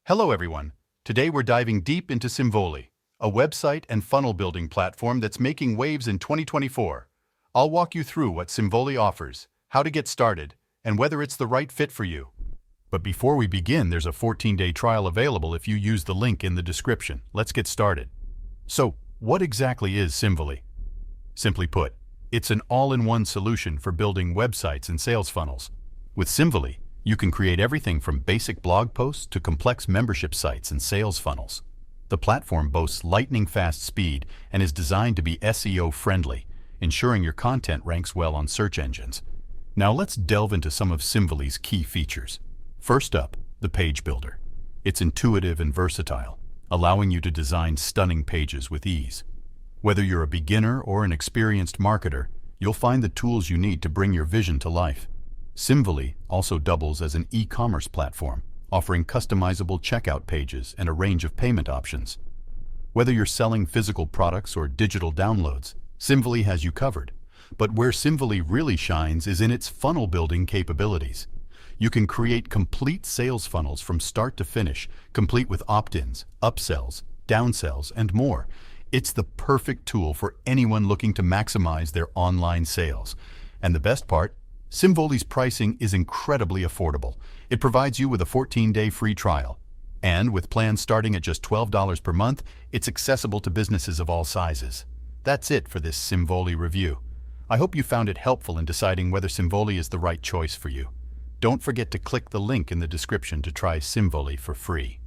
Hello everyone. Today we're diving deep into Simvoly, a website and funnel building platform that's making waves in 2024. I'll walk you through what Simvoly offers, how to get started, and whether it's the right fit for you. But before we begin, there's a 14-day trial available if you use the link in the description. Let's get started. So, what exactly is Simvoly? Simply put, it's an all-in-one solution for building websites and sales funnels. With Simvoly, you can create everything from basic blog posts to complex membership sites and sales funnels. The platform boasts lightning-fast speed and is designed to be SEO-friendly, ensuring your content ranks well on search engines. Now let's delve into some of Simvoly's key features. First up, the page builder. It's intuitive and versatile, allowing you to design stunning pages with ease. Whether you're a beginner or an experienced marketer, you'll find the tools you need to bring your vision to life. Simvoly also doubles as an e-commerce platform, offering customizable checkout pages and a range of payment options. Whether you're selling physical products or digital downloads, Simvoly has you covered. But where Simvoly really shines is in its funnel building capabilities. You can create complete sales funnels from start to finish, complete with opt-ins, upsells, downsells, and more. It's the perfect tool for anyone looking to maximize their online sales. And the best part? Simvoly's pricing is incredibly affordable. It provides you with a 14-day free trial. And with plans starting at just $12 per month, it's accessible to businesses of all sizes. That's it for this Simvoly review. I hope you found it helpful in deciding whether Simvoly is the right choice for you. Don't forget to click the link in the description to try Simvoly for free.